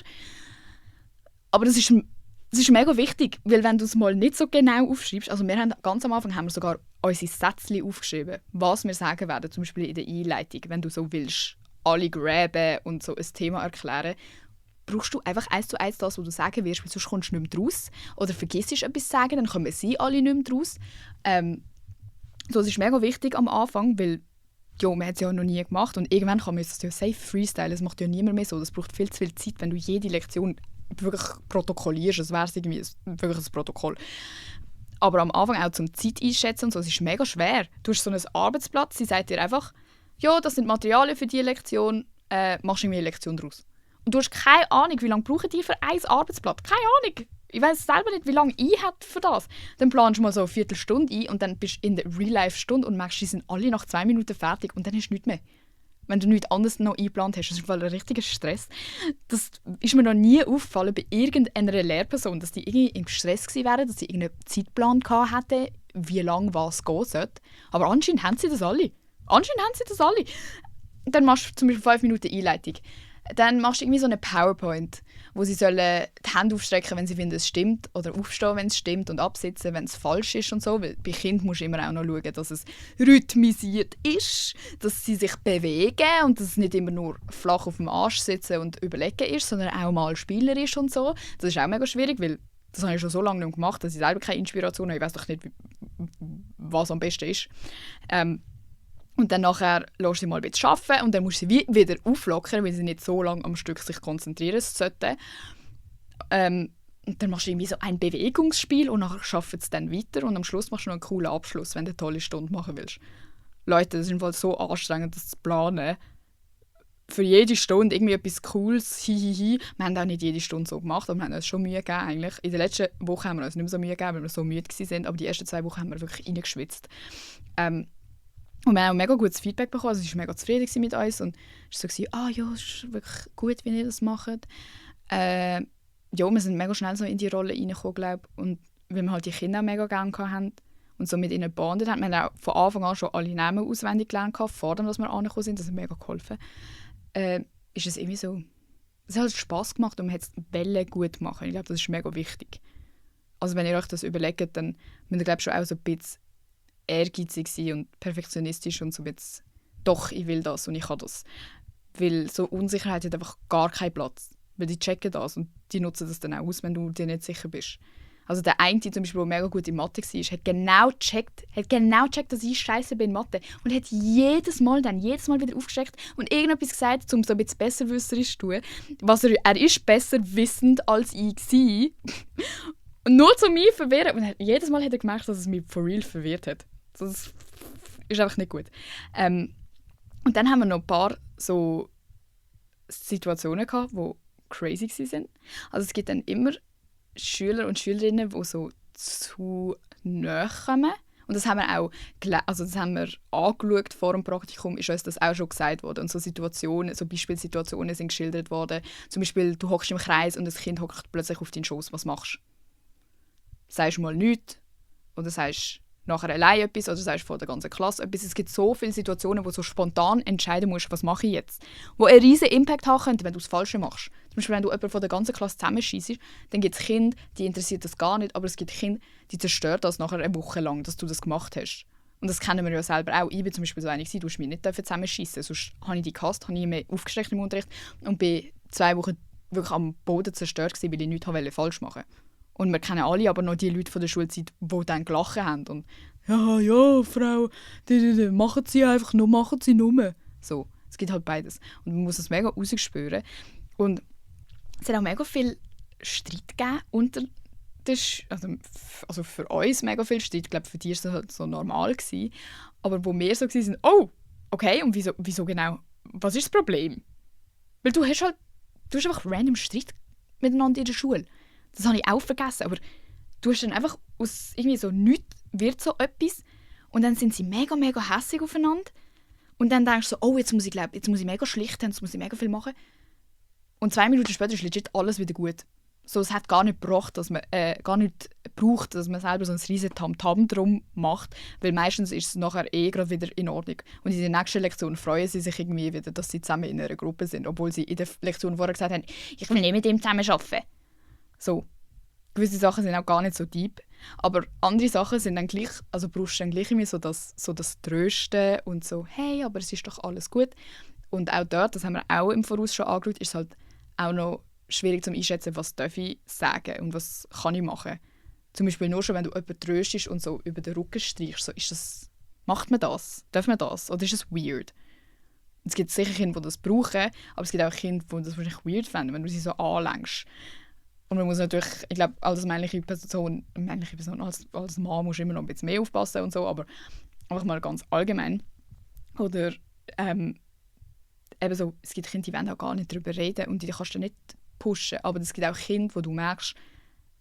Aber das ist mega wichtig, weil wenn du es mal nicht so genau aufschreibst, also wir haben ganz am Anfang haben wir sogar unsere Sätzchen aufgeschrieben, was wir sagen werden, zum Beispiel in der Einleitung, wenn du so willst, alle graben und so ein Thema erklären, brauchst du einfach 1:1 das, was du sagen wirst, weil sonst kommst du nicht mehr draus. Oder vergisst du etwas zu sagen, dann kommen sie alle nicht mehr draus. So, das ist mega wichtig am Anfang, weil man hat es ja noch nie gemacht und irgendwann kann man das ja safe freestylen, das macht ja niemand mehr so. Das braucht viel zu viel Zeit, wenn du jede Lektion wirklich protokollierst, das wäre irgendwie wirklich ein Protokoll. Aber am Anfang auch zum Zeit einschätzen und so, es ist mega schwer. Du hast so ein Arbeitsblatt, sie sagt dir einfach, ja, das sind Materialien für diese Lektion, machst du eine Lektion daraus. Und du hast keine Ahnung, wie lange brauchen die für ein Arbeitsblatt? Keine Ahnung. Ich weiß selber nicht, wie lange ich habe für das. Dann planst du mal so eine Viertelstunde ein und dann bist du in der Real-Life-Stunde und merkst, die sind alle nach 2 Minuten fertig und dann hast du nichts mehr. Wenn du nichts anderes noch eingeplant hast. Das ist ein richtiger Stress. Das ist mir noch nie aufgefallen bei irgendeiner Lehrperson, dass die irgendwie im Stress gewesen wären, dass sie irgendeinen Zeitplan hatten, wie lange was gehen sollte. Aber anscheinend haben sie das alle. Dann machst du zum Beispiel 5 Minuten Einleitung. Dann machst du irgendwie so eine PowerPoint, wo sie sollen die Hände aufstrecken, wenn sie finden, es stimmt, oder aufstehen, wenn es stimmt, und absitzen, wenn es falsch ist und so. Weil bei Kindern musst du immer auch noch schauen, dass es rhythmisiert ist, dass sie sich bewegen und dass es nicht immer nur flach auf dem Arsch sitzen und überlegen ist, sondern auch mal spielerisch und so. Das ist auch mega schwierig, weil das habe ich schon so lange nicht gemacht, dass ich selber keine Inspiration habe. Ich weiß doch nicht, was am besten ist. Und dann nachher lässt sie mal ein bisschen arbeiten und dann musst du sie wieder auflockern, weil sie nicht so lange am Stück sich konzentrieren sollten. Und dann machst du irgendwie so ein Bewegungsspiel und nachher schaffen sie dann weiter und am Schluss machst du noch einen coolen Abschluss, wenn du eine tolle Stunde machen willst. Leute, das ist im Fall so anstrengend, das zu planen. Für jede Stunde irgendwie etwas Cooles, hihihi. Wir haben auch nicht jede Stunde so gemacht, aber wir haben uns schon Mühe gegeben eigentlich. In der letzten Woche haben wir uns nicht mehr so Mühe gegeben, weil wir so müde waren, aber die ersten 2 Wochen haben wir wirklich reingeschwitzt. Und wir haben auch mega gutes Feedback bekommen, also sie war mega zufrieden mit uns und es war so, ja, es ist wirklich gut, wie ihr das macht. Ja, wir sind mega schnell so in die Rolle reingekommen, glaube ich, und weil wir halt die Kinder auch mega gerne hatten und so mit ihnen gebondet haben. Wir haben auch von Anfang an schon alle Namen auswendig gelernt, vor dem, dass wir angekommen sind, das hat mega geholfen. Ist es irgendwie so, es hat halt Spass gemacht und man hat es Bälle gut machen. Ich glaube, das ist mega wichtig. Also wenn ihr euch das überlegt, dann müsst ihr, glaube ich, schon auch so ein bisschen ehrgeizig sein und perfektionistisch und so jetzt, doch, ich will das und ich kann das. Weil so Unsicherheit hat einfach gar keinen Platz. Weil die checken das und die nutzen das dann auch aus, wenn du dir nicht sicher bist. Also der eine zum Beispiel, der mega gut in Mathe war, hat genau gecheckt, dass ich scheiße bin in Mathe. Und hat jedes Mal wieder aufgesteckt und irgendetwas gesagt, um so ein bisschen besserwisserisch zu tun. Er ist besser wissend als ich war. Und nur zu mich verwirren. Und jedes Mal hat er gemerkt, dass es mich for real verwirrt hat. Das ist einfach nicht gut. Und dann haben wir noch ein paar so Situationen gehabt, die crazy waren. Also es gibt dann immer Schüler und Schülerinnen, die so zu nahe kommen. Und das haben wir auch das haben wir angeschaut vor dem Praktikum, ist uns das auch schon gesagt worden. Und so Situationen, so Beispielsituationen sind geschildert worden. Zum Beispiel, du hockst im Kreis und das Kind hockt plötzlich auf deinen Schoß. Was machst du? Sagst du mal nichts oder sagst nachher allein etwas oder sagst vor der ganzen Klasse etwas. Es gibt so viele Situationen, wo du so spontan entscheiden musst, was mache ich jetzt. Wo einen riesen Impact haben könnte, wenn du das Falsche machst. Zum Beispiel, wenn du jemanden von der ganzen Klasse zusammenschießt, dann gibt es Kinder, die interessiert das gar nicht, aber es gibt Kinder, die zerstören das nachher eine Woche lang, dass du das gemacht hast. Und das kennen wir ja selber auch. Ich bin zum Beispiel so einig, du hast mich nicht zusammenschießen. Sonst habe ich dich gehasst, habe ich mehr aufgestreckt im Unterricht und bin 2 Wochen wirklich am Boden zerstört gewesen, weil ich nichts falsch machen wollte. Und wir kennen alle aber noch die Leute von der Schulzeit, die dann gelacht haben. Und ja, Frau, machen Sie einfach nur, machen Sie nur. So, es gibt halt beides. Und man muss es mega rausspüren. Und es hat auch mega viel Streit gegeben unter den also für uns mega viel Streit. Ich glaube, für die war es halt so normal gewesen. Aber wo wir so waren, oh, okay, und wieso genau? Was ist das Problem? Weil du hast einfach random Streit miteinander in der Schule. Das habe ich auch vergessen, aber du hast dann einfach aus irgendwie so nichts wird so etwas und dann sind sie mega, mega hässig aufeinander und dann denkst du so, oh, jetzt muss ich mega schlichten, jetzt muss ich mega viel machen und 2 Minuten später ist legit alles wieder gut. So, es hat gar nicht gebraucht, dass man selber so ein riesen Tamtam drum macht, weil meistens ist es nachher gerade wieder in Ordnung. Und in der nächsten Lektion freuen sie sich irgendwie wieder, dass sie zusammen in einer Gruppe sind, obwohl sie in der Lektion vorher gesagt haben, ich will nicht mit ihm zusammen arbeiten. So. Gewisse Sachen sind auch gar nicht so deep. Aber andere Sachen sind dann gleich, also brauchst du dann gleich immer so das Trösten und so, hey, aber es ist doch alles gut. Und auch dort, das haben wir auch im Voraus schon angeschaut, ist es halt auch noch schwierig zu einschätzen, was darf ich sagen und was kann ich machen. Zum Beispiel nur schon, wenn du jemanden tröstest und so über den Rücken streichst, so, macht man das? Darf man das? Oder ist es weird? Es gibt sicher Kinder, die das brauchen, aber es gibt auch Kinder, die das wahrscheinlich weird finden, wenn du sie so anlenkst. Und man muss natürlich, ich glaube, als männliche Person als Mann musst du immer noch ein bisschen mehr aufpassen und so, aber einfach mal ganz allgemein. Oder eben so, es gibt Kinder, die wollen auch gar nicht darüber reden und die kannst du nicht pushen. Aber es gibt auch Kinder, wo du merkst,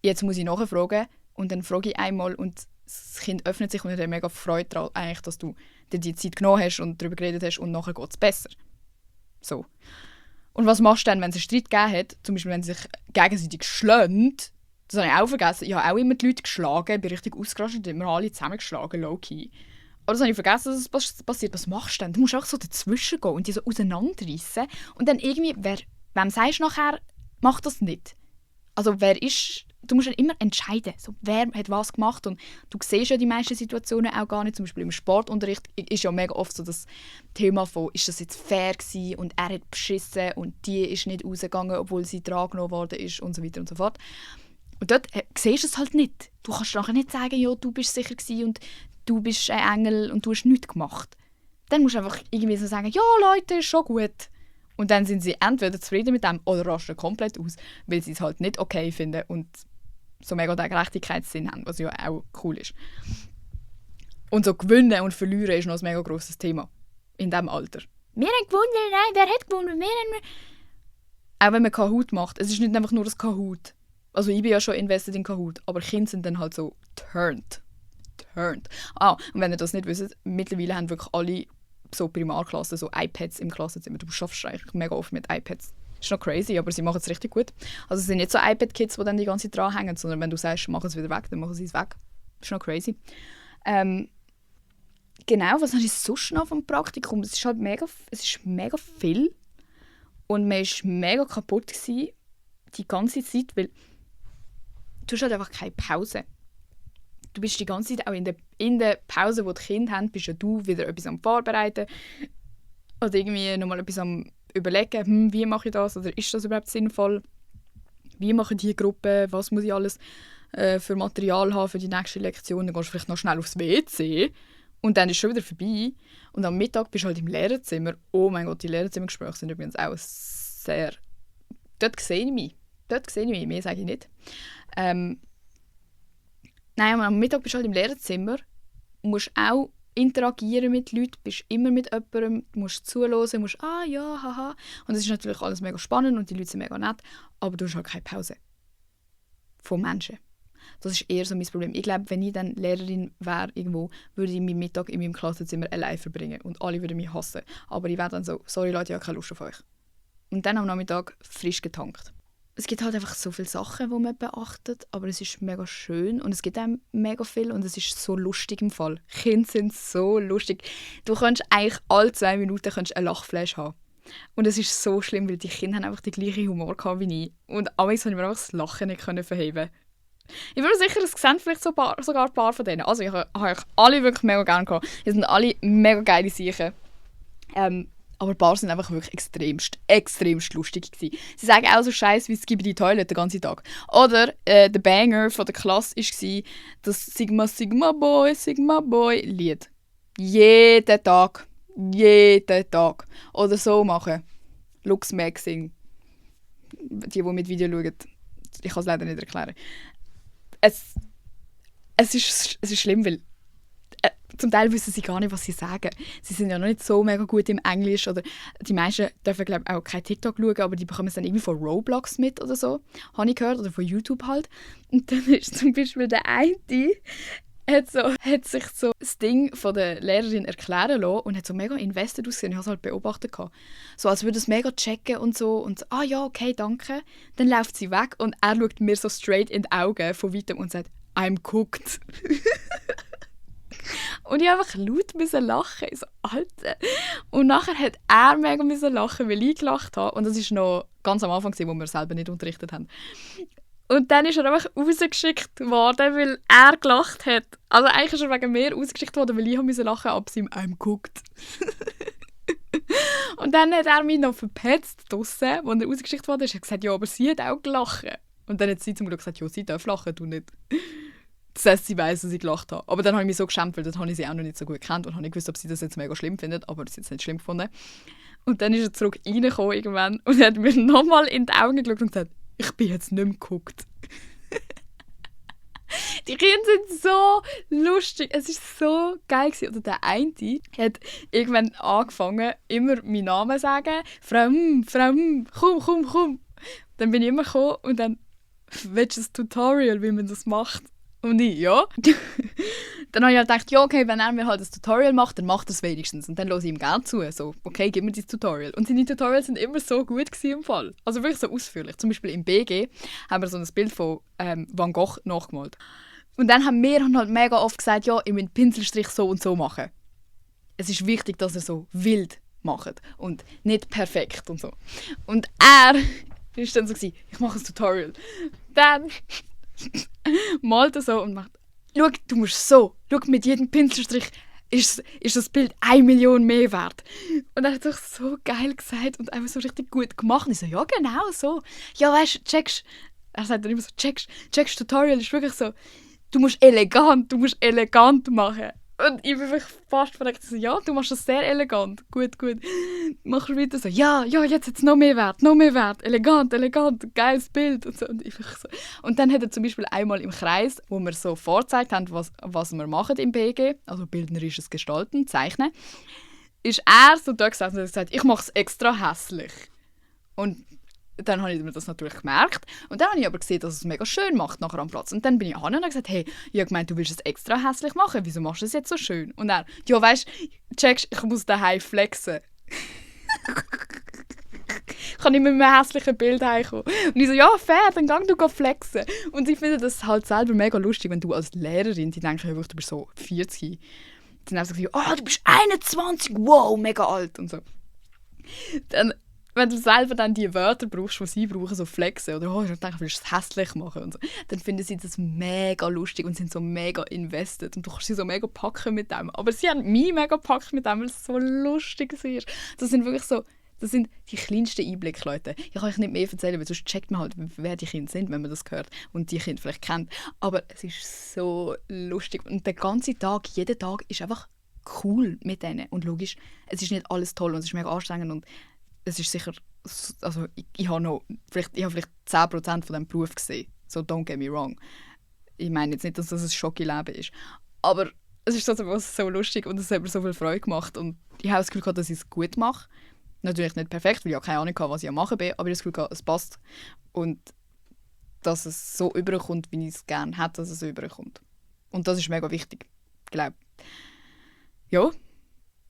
jetzt muss ich nachfragen und dann frage ich einmal und das Kind öffnet sich und hat mega Freude daran, eigentlich, dass du dir die Zeit genommen hast und darüber geredet hast und nachher geht es besser. So. Und was machst du dann, wenn es einen Streit gegeben hat, zum Beispiel wenn sie sich gegenseitig schlagen? Das habe ich auch vergessen. Ich habe auch immer die Leute geschlagen, bin richtig ausgerastet, immer alle zusammengeschlagen, low-key. Aber das habe ich vergessen, dass es passiert. Was machst du denn? Du musst einfach so dazwischen gehen und die so auseinanderreissen. Und dann irgendwie, wem sagst du nachher, mach das nicht. Also du musst dann immer entscheiden, so, wer hat was gemacht. Und du siehst ja die meisten Situationen auch gar nicht. Zum Beispiel im Sportunterricht ist ja mega oft so das Thema von, ist das jetzt fair gewesen und er hat beschissen und die ist nicht rausgegangen, obwohl sie drangenommen worden ist und so weiter und so fort. Und dort siehst du es halt nicht. Du kannst nachher nicht sagen, ja, du bist sicher gewesen und du bist ein Engel und du hast nichts gemacht. Dann musst du einfach irgendwie so sagen, ja Leute, ist schon gut. Und dann sind sie entweder zufrieden mit dem oder rasten komplett aus, weil sie es halt nicht okay finden und so mega den Gerechtigkeitssinn haben, was ja auch cool ist. Und so gewinnen und verlieren ist noch ein mega grosses Thema in diesem Alter. Wir haben gewonnen, nein, wer hat gewonnen, wir haben... Auch wenn man Kahoot macht, es ist nicht einfach nur das Kahoot. Also ich bin ja schon invested in Kahoot, aber Kinder sind dann halt so turned. Und wenn ihr das nicht wisst, mittlerweile haben wirklich alle so Primarklassen so iPads im Klassenzimmer. Du schaffst eigentlich mega oft mit iPads. Das ist noch crazy, aber sie machen es richtig gut. Also es sind nicht so iPad-Kids, die dann die ganze Zeit dranhängen, sondern wenn du sagst, mach es wieder weg, dann machen sie es weg. Das ist noch crazy. Genau, was habe ich sonst noch vom Praktikum? Es ist mega viel und man war mega kaputt gewesen, die ganze Zeit, weil du hast halt einfach keine Pause. Du bist die ganze Zeit auch in der Pause, wo die Kinder haben, bist ja du wieder etwas am Vorbereiten oder irgendwie nochmal etwas am Überlegen, wie mache ich das oder ist das überhaupt sinnvoll? Wie mache ich die Gruppe? Was muss ich alles für Material haben für die nächste Lektion. Dann gehst du vielleicht noch schnell aufs WC und dann ist es schon wieder vorbei. Und am Mittag bist du halt im Lehrerzimmer. Oh mein Gott, die Lehrerzimmergespräche sind übrigens auch sehr... Dort sehe ich mich. Mehr sage ich nicht. Nein, aber am Mittag bist du halt im Lehrerzimmer, musst auch interagieren mit Leuten, bist immer mit jemandem, musst zuhören, musst ja, haha. Und es ist natürlich alles mega spannend und die Leute sind mega nett, aber du hast halt keine Pause von Menschen. Das ist eher so mein Problem. Ich glaube, wenn ich dann Lehrerin wäre irgendwo, würde ich meinen Mittag in meinem Klassenzimmer allein verbringen und alle würden mich hassen. Aber ich wäre dann so, sorry Leute, ich habe keine Lust auf euch. Und dann am Nachmittag frisch getankt. Es gibt halt einfach so viele Sachen, die man beachtet, aber es ist mega schön und es gibt einem mega viel und es ist so lustig im Fall. Kinder sind so lustig. Du kannst eigentlich alle 2 Minuten einen Lachflash haben. Und es ist so schlimm, weil die Kinder haben einfach den gleichen Humor gehabt wie ich. Und amigs konnte ich mir einfach das Lachen nicht verheben. Ich bin mir sicher, es sehen vielleicht sogar ein paar von denen. Also ich habe euch alle wirklich mega gerne gehabt. Ihr sind alle mega geile Sachen. Aber ein paar sind einfach wirklich extremst lustig gewesen. Sie sagen auch so Scheiß wie «Skibidi Toilet» den ganzen Tag. Oder der Banger von der Klasse war das «Sigma Sigma Boy» Lied. Jeden Tag. Oder so machen. Lux Maxing. Die mit Video schauen. Ich kann es leider nicht erklären. Es ist schlimm, weil zum Teil wissen sie gar nicht, was sie sagen. Sie sind ja noch nicht so mega gut im Englisch. Oder die meisten dürfen, glaube ich, auch kein TikTok schauen, aber die bekommen es dann irgendwie von Roblox mit oder so. Habe ich gehört. Oder von YouTube halt. Und dann ist zum Beispiel der eine, hat sich so das Ding von der Lehrerin erklären lassen und hat so mega invested ausgesehen. Ich habe es halt beobachtet. So als würde es mega checken und so. Und so, ja, okay, danke. Dann läuft sie weg und er schaut mir so straight in die Augen von weitem und sagt, «I'm cooked.» Und ich einfach laut lachen. Ich so, Alter. Und nachher hat er mega lachen, weil ich gelacht habe. Und das war noch ganz am Anfang, wo wir selber nicht unterrichtet haben. Und dann ist er einfach rausgeschickt worden, weil er gelacht hat. Also eigentlich ist er wegen mir rausgeschickt worden, weil ich lachen musste, ab seinem «I'm cooked». Und dann hat er mich noch verpetzt draussen, als er rausgeschickt wurde. Er hat gesagt, ja, aber sie hat auch gelacht. Und dann hat sie zum Glück gesagt, ja, sie darf lachen, du nicht. Das heisst, sie weiss, dass ich gelacht habe. Aber dann habe ich mich so geschämt, weil dann habe ich sie auch noch nicht so gut gekannt und habe nicht gewusst, ob sie das jetzt mega schlimm findet, aber das ist jetzt nicht schlimm gefunden. Und dann ist er zurück reingekommen irgendwann und hat mir nochmal in die Augen geschaut und gesagt, ich bin jetzt nicht mehr geguckt. Die Kinder sind so lustig. Es war so geil gewesen. Oder der eine hat irgendwann angefangen, immer meinen Namen zu sagen. Frau, komm. Dann bin ich immer gekommen und dann, willst du ein Tutorial, wie man das macht? Und ich, ja. Dann habe ich halt gedacht, ja, okay, wenn er mir halt ein Tutorial macht, dann macht er es wenigstens. Und dann höre ich ihm gerne zu. So, okay, gib mir das Tutorial. Und seine Tutorials sind immer so gut gewesen im Fall. Also wirklich so ausführlich. Zum Beispiel im BG haben wir so ein Bild von Van Gogh nachgemalt. Und dann haben wir halt mega oft gesagt, ja, ich will den Pinselstrich so und so machen. Es ist wichtig, dass er so wild macht und nicht perfekt und so. Und er war dann so, ich mache ein Tutorial. Dann malt er so und macht, schau, du musst so, schau, mit jedem Pinselstrich ist das Bild 1 Million mehr wert. Und er hat doch so geil gesagt und einfach so richtig gut gemacht. Und ich so, ja genau so. Ja weißt du, checkst, er sagt dann immer so, checkst, Tutorial ist wirklich so, du musst elegant machen. Und ich bin wirklich fast verreckt. So, ja, du machst das sehr elegant. Gut. Machst du weiter so, ja, jetzt hat es noch mehr Wert. Elegant, geiles Bild. Und, so. Und, so. Und dann hat er zum Beispiel einmal im Kreis, wo wir so vorgezeigt haben, was wir machen im BG, also bildnerisches Gestalten, Zeichnen, ist er so da gesessen und hat gesagt, ich mache es extra hässlich. Und dann habe ich mir das natürlich gemerkt. Und dann habe ich aber gesehen, dass es mega schön macht nachher am Platz. Und dann bin ich an und habe gesagt, hey, ich habe gemeint, du willst es extra hässlich machen. Wieso machst du es jetzt so schön? Und er, ja weißt, checkst, ich muss daheim flexen. Ich kann nicht mit einem hässlichen Bild heimkommen. Und ich so, ja fair, dann geh du flexen. Und ich finde das halt selber mega lustig, wenn du als Lehrerin, die denken, ja, du bist so 40. Dann auch so, du bist 21, wow, mega alt und so. Dann, wenn du selber dann die Wörter brauchst, die sie brauchen, so flexen oder ich denke, willst du es hässlich machen und so, dann finden sie das mega lustig und sind so mega invested und du kannst sie so mega packen mit dem. Aber sie haben mich mega gepackt mit dem, weil es so lustig war. Das sind wirklich so Das sind die kleinsten Einblicke, Leute. Ich kann euch nicht mehr erzählen, weil sonst checkt man halt, wer die Kinder sind, wenn man das hört und die Kinder vielleicht kennt. Aber es ist so lustig. Und der ganze Tag, jeden Tag ist einfach cool mit denen. Und logisch, es ist nicht alles toll und es ist mega anstrengend und es ist sicher, also ich habe vielleicht 10% von diesem Beruf gesehen. So, don't get me wrong. Ich meine jetzt nicht, dass das ein Schocki-Leben ist. Aber es ist trotzdem so lustig und es hat mir so viel Freude gemacht. Und ich habe das Gefühl gehabt, dass ich es gut mache. Natürlich nicht perfekt, weil ich auch keine Ahnung hatte, was ich am machen bin, aber ich habe das Gefühl gehabt, es passt. Und dass es so überkommt, wie ich es gerne hätte, dass es so überkommt. Und das ist mega wichtig, glaube ich. Ja.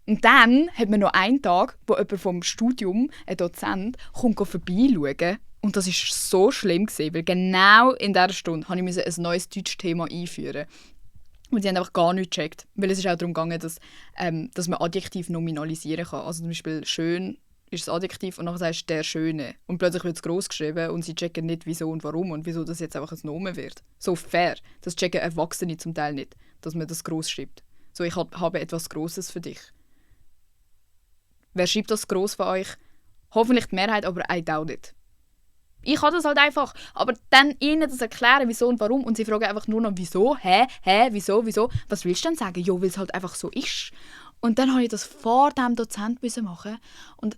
Und dann hat man noch einen Tag, wo jemand vom Studium, ein Dozent, kommt vorbeischauen. Und das war so schlimm, weil genau in dieser Stunde musste ich ein neues Deutschthema einführen. Und die haben einfach gar nichts gecheckt. Weil es ist auch darum gegangen, dass man Adjektiv nominalisieren kann. Also zum Beispiel «schön» ist das Adjektiv und nachher sagst du «der Schöne». Und plötzlich wird es gross geschrieben und sie checken nicht, wieso und warum und wieso das jetzt einfach ein Nomen wird. So fair. Das checken Erwachsene zum Teil nicht, dass man das gross schreibt. So, ich habe etwas Grosses für dich. Wer schreibt das gross von euch? Hoffentlich die Mehrheit, aber I doubt it. Ich kann das halt einfach. Aber dann ihnen das erklären, wieso und warum. Und sie fragen einfach nur noch, wieso? Wieso? Was willst du denn sagen? Ja, weil es halt einfach so ist. Und dann musste ich das vor dem Dozent machen. Und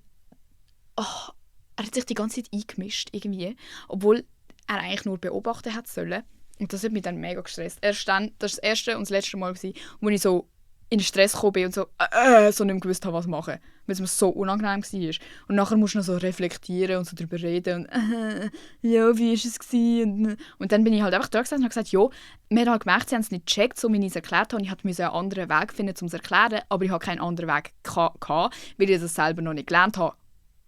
er hat sich die ganze Zeit eingemischt, irgendwie. Obwohl er eigentlich nur beobachten hätte sollen. Und das hat mich dann mega gestresst. Erst dann, das war das erste und das letzte Mal, wo ich so in Stress gekommen bin und so nicht mehr gewusst habe, was machen. Weil es mir so unangenehm war. Und nachher musst du noch so reflektieren und so darüber reden und ja, wie war es gewesen? Und dann bin ich halt einfach da gesessen und habe gesagt, ja, wir haben halt gemerkt, sie haben es nicht gecheckt, so wie ich es erklärt habe. Ich musste einen anderen Weg finden, um es zu erklären, aber ich hatte keinen anderen Weg gehabt, weil ich das selber noch nicht gelernt habe.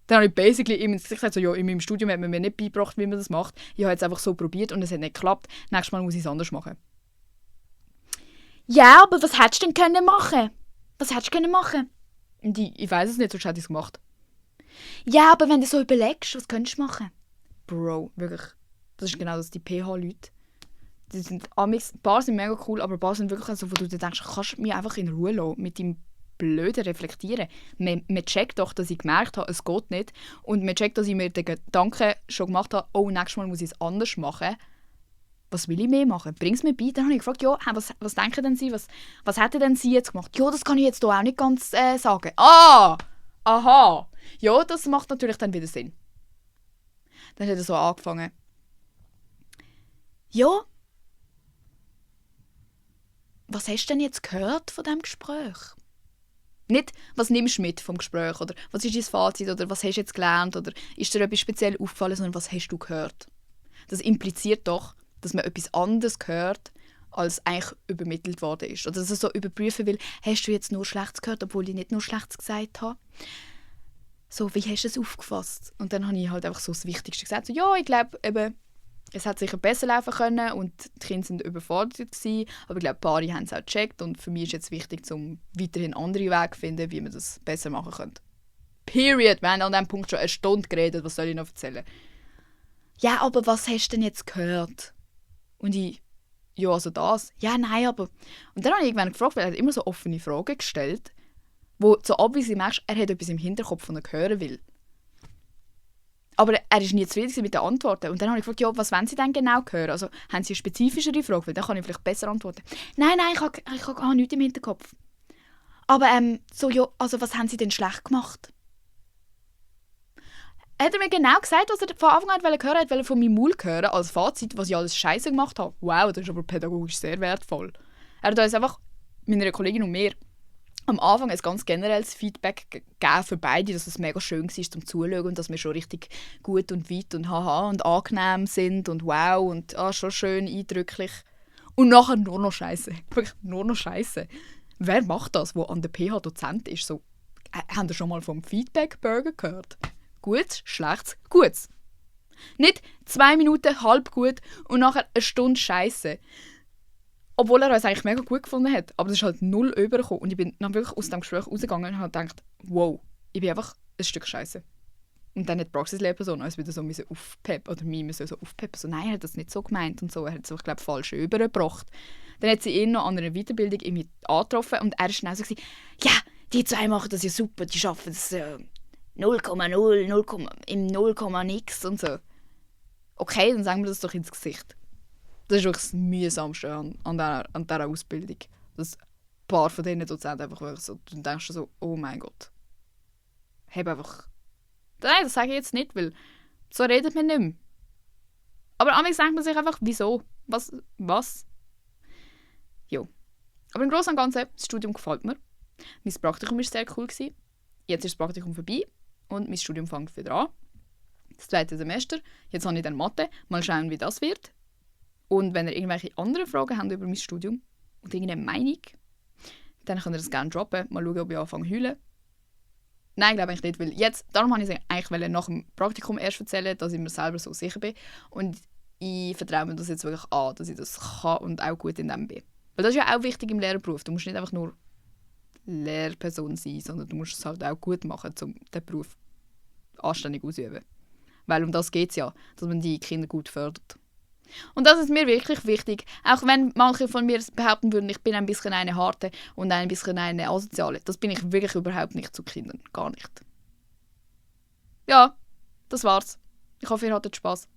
Dann habe ich basically ihm ins Gesicht gesagt, so, ja, in meinem Studium hat man mir nicht beigebracht, wie man das macht. Ich habe es einfach so probiert und es hat nicht geklappt. Nächstes Mal muss ich es anders machen. Ja, aber was hättest du denn können machen? Was hättest du können machen? Und ich weiss es nicht, sonst hätte ich es gemacht. Ja, aber wenn du so überlegst, was könntest du machen? Bro, wirklich. Das ist genau das, die PH-Leute. Die sind ein paar sind mega cool, aber ein paar sind wirklich so, wo du dir denkst, kannst du mich einfach in Ruhe lassen mit deinem blöden Reflektieren. Man checkt doch, dass ich gemerkt habe, es geht nicht. Und man checkt, dass ich mir den Gedanken schon gemacht habe, oh, nächstes Mal muss ich es anders machen. Was will ich mehr machen? Bring es mir bei. Dann habe ich gefragt, ja, was denken denn Sie? Was hätten denn Sie jetzt gemacht? Ja, das kann ich jetzt hier auch nicht ganz sagen. Aha. Ja, das macht natürlich dann wieder Sinn. Dann hat er so angefangen. Ja, was hast du denn jetzt gehört von diesem Gespräch? Nicht, was nimmst du mit vom Gespräch? Oder was ist dein Fazit? Oder was hast du jetzt gelernt? Oder ist dir etwas speziell aufgefallen? Sondern was hast du gehört? Das impliziert doch, dass man etwas anderes hört, als eigentlich übermittelt worden ist. Oder dass er so überprüfen will, hast du jetzt nur Schlechtes gehört, obwohl ich nicht nur Schlechtes gesagt habe. So, wie hast du es aufgefasst? Und dann habe ich halt einfach so das Wichtigste gesagt. So, ja, ich glaube, eben, es hätte sicher besser laufen können und die Kinder waren überfordert gewesen, aber ich glaube, die Paare haben es auch gecheckt und für mich ist jetzt wichtig, um weiterhin andere Wege zu finden, wie man das besser machen könnte. Period. Wir haben an diesem Punkt schon eine Stunde geredet, was soll ich noch erzählen? Ja, aber was hast du denn jetzt gehört? Und ich, ja, also das. Ja, nein, aber... Und dann habe ich irgendwann gefragt, weil er hat immer so offene Fragen gestellt, wo so obviously merkst, er hat etwas im Hinterkopf, das er hören will. Aber er war nie zufrieden mit den Antworten. Und dann habe ich gefragt, ja, was wollen Sie denn genau hören? Also, haben Sie eine spezifischere Frage? Weil dann kann ich vielleicht besser antworten. Nein, ich habe nichts im Hinterkopf. Aber so, ja, also was haben Sie denn schlecht gemacht? Hat er mir genau gesagt, was er von Anfang an hören wollte, weil er von meinem Maul hören als Fazit, was ich alles Scheiße gemacht habe. Wow, das ist aber pädagogisch sehr wertvoll. Er hat uns einfach, meiner Kollegin und mir, am Anfang ein ganz generelles Feedback gegeben für beide, dass es mega schön war zum Zuschauen und dass wir schon richtig gut und weit und haha und angenehm sind und wow und schon schön eindrücklich. Und nachher nur noch Scheiße. Wirklich nur noch Scheiße. Wer macht das, wo an der PH Dozent ist? So, habt ihr schon mal vom Feedback-Burger gehört? Gut, schlecht, gut. Nicht 2 Minuten halb gut und nachher eine Stunde Scheiße. Obwohl er uns eigentlich mega gut gefunden hat. Aber das ist halt null übergekommen. Und ich bin dann wirklich aus dem Gespräch rausgegangen und habe gedacht, wow, ich bin einfach ein Stück Scheiße. Und dann hat die Praxislehrperson uns wieder so aufpeppen oder mich so aufpeppen. So, nein, er hat das nicht so gemeint und so. Er hat es, ich glaube, falsch übergebracht. Dann hat sie ihn noch an einer Weiterbildung irgendwie angetroffen und er war schnell so, ja, die 2 machen das ja super, die schaffen das 0,0, 0, im 0, nix und so. Okay, dann sagen wir das doch ins Gesicht. Das ist wirklich das Mühsamste an dieser Ausbildung. Dass ein paar von diesen Dozenten einfach wirklich so, du denkst so, oh mein Gott. Hab einfach... Nein, das sage ich jetzt nicht, weil so redet man nicht mehr. Aber manchmal denkt man sich einfach, wieso? Was? Jo. Aber im Großen und Ganzen, das Studium gefällt mir. Mein Praktikum war sehr cool. Jetzt ist das Praktikum vorbei und mein Studium fängt wieder an. Das 2. Semester. Jetzt habe ich dann Mathe. Mal schauen, wie das wird. Und wenn ihr irgendwelche anderen Fragen habt über mein Studium und irgendeine Meinung, dann könnt ihr das gerne droppen. Mal schauen, ob ich anfange zu heulen. Nein, glaube ich nicht, weil jetzt, darum wollte ich es eigentlich nach dem Praktikum erst erzählen, dass ich mir selber so sicher bin. Und ich vertraue mir das jetzt wirklich an, dass ich das kann und auch gut in dem bin. Weil das ist ja auch wichtig im Lehrerberuf. Du musst nicht einfach nur Lehrperson sein, sondern du musst es halt auch gut machen, um den Beruf anständig auszuüben. Weil um das geht es ja, dass man die Kinder gut fördert. Und das ist mir wirklich wichtig. Auch wenn manche von mir behaupten würden, ich bin ein bisschen eine harte und ein bisschen eine asoziale. Das bin ich wirklich überhaupt nicht zu Kindern. Gar nicht. Ja, das war's. Ich hoffe, ihr hattet Spass.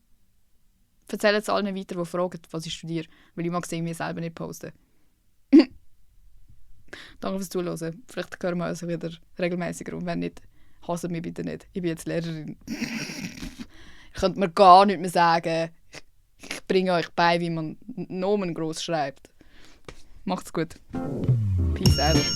Erzählt es allen weiter, die fragen, was ich studiere. Weil ich mag es irgendwie selber nicht posten. Danke fürs Zuhören. Vielleicht hören wir uns wieder regelmäßiger. Und wenn nicht, hasst mich bitte nicht. Ich bin jetzt Lehrerin. Ich könnte mir gar nicht mehr sagen. Ich bringe euch bei, wie man Nomen groß schreibt. Macht's gut. Peace out.